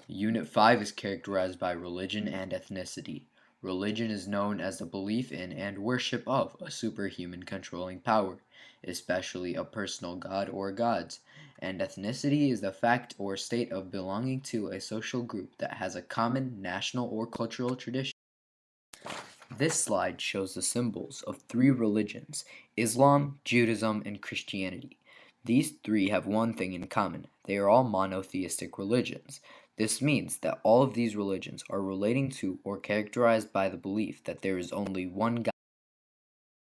Unit 5 is characterized by religion and ethnicity. Religion is known as the belief in and worship of a superhuman controlling power, especially a personal god or gods, and ethnicity is the fact or state of belonging to a social group that has a common national or cultural tradition. This slide shows the symbols of three religions: Islam, Judaism, and Christianity. These three have one thing in common: they are all monotheistic religions. This means that all of these religions are relating to or characterized by the belief that there is only one God.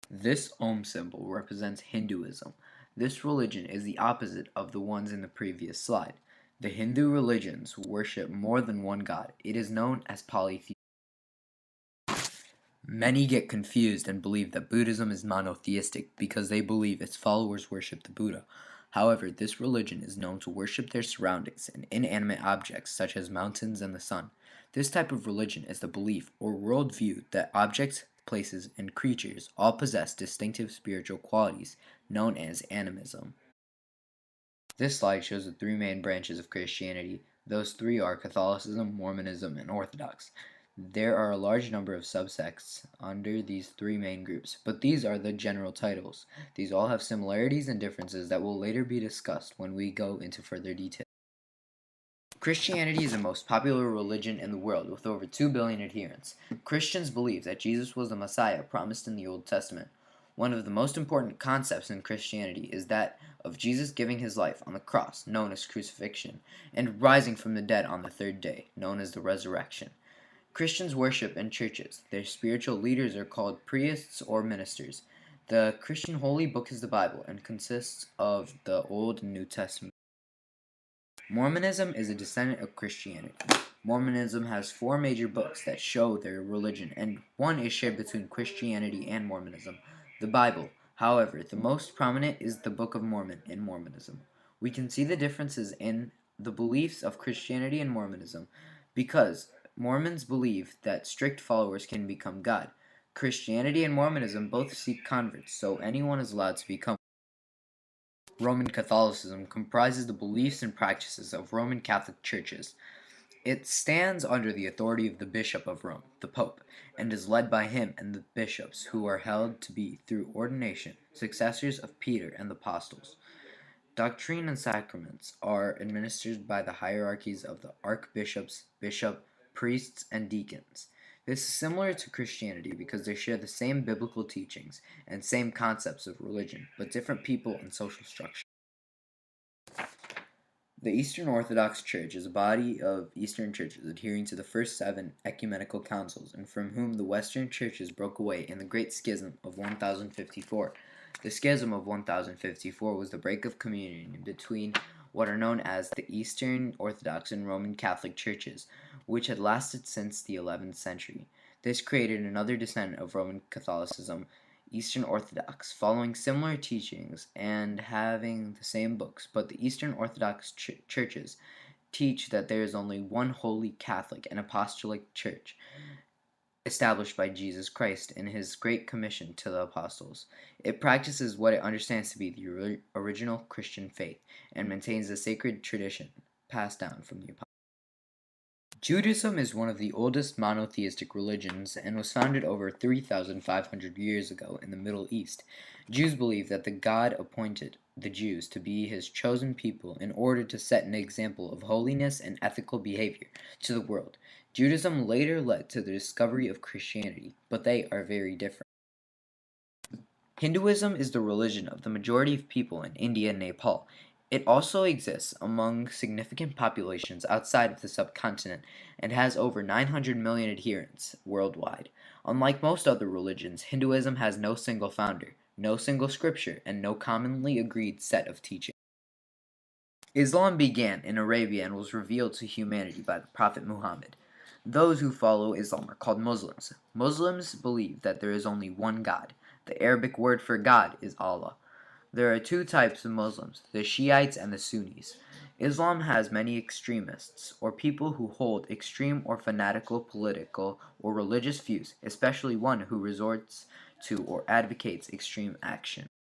This Om symbol represents Hinduism. This religion is the opposite of the ones in the previous slide. The Hindu religions worship more than one god. It is known as polytheism. Many get confused and believe that Buddhism is monotheistic because they believe its followers worship the Buddha. However, this religion is known to worship their surroundings and inanimate objects such as mountains and the sun. This type of religion is the belief or worldview that objects, places, and creatures all possess distinctive spiritual qualities, known as animism. This slide shows the three main branches of Christianity. Those three are Catholicism, Mormonism, and Orthodox. There are a large number of subsects under these three main groups, but these are the general titles. These all have similarities and differences that will later be discussed when we go into further detail. Christianity is the most popular religion in the world with over 2 billion adherents. Christians believe that Jesus was the Messiah promised in the Old Testament. One of the most important concepts in Christianity is that of Jesus giving his life on the cross, known as crucifixion, and rising from the dead on the third day, known as the resurrection. Christians worship in churches. Their spiritual leaders are called priests or ministers. The Christian holy book is the Bible and consists of the Old and New Testament. Mormonism is a descendant of Christianity. Mormonism has four major books that show their religion, and one is shared between Christianity and Mormonism, the Bible. However, the most prominent is the Book of Mormon in Mormonism. We can see the differences in the beliefs of Christianity and Mormonism because Mormons believe that strict followers can become God. Christianity and Mormonism both seek converts, so anyone is allowed to become. Roman Catholicism comprises the beliefs and practices of Roman Catholic churches. It stands under the authority of the Bishop of Rome, the Pope, and is led by him and the bishops, who are held to be, through ordination, successors of Peter and the apostles. Doctrine and sacraments are administered by the hierarchies of the archbishops, bishop, priests, and deacons. This is similar to Christianity because they share the same biblical teachings and same concepts of religion, but different people and social structure. The Eastern Orthodox Church is a body of Eastern churches adhering to the first seven ecumenical councils, and from whom the Western churches broke away in the Great Schism of 1054. The Schism of 1054 was the break of communion between what are known as the Eastern Orthodox and Roman Catholic churches, which had lasted since the 11th century. This created another descendant of Roman Catholicism, Eastern Orthodox, following similar teachings and having the same books, but the Eastern Orthodox churches teach that there is only one holy Catholic and Apostolic Church established by Jesus Christ in his Great Commission to the apostles. It practices what it understands to be the original Christian faith and maintains the sacred tradition passed down from the apostles. Judaism is one of the oldest monotheistic religions and was founded over 3,500 years ago in the Middle East. Jews believe that the God appointed the Jews to be his chosen people in order to set an example of holiness and ethical behavior to the world. Judaism later led to the discovery of Christianity, but they are very different. Hinduism is the religion of the majority of people in India and Nepal. It also exists among significant populations outside of the subcontinent and has over 900 million adherents worldwide. Unlike most other religions, Hinduism has no single founder, no single scripture, and no commonly agreed set of teachings. Islam began in Arabia and was revealed to humanity by the Prophet Muhammad. Those who follow Islam are called Muslims. Muslims believe that there is only one God. The Arabic word for God is Allah. There are two types of Muslims, the Shiites and the Sunnis. Islam has many extremists, or people who hold extreme or fanatical political or religious views, especially one who resorts to or advocates extreme action.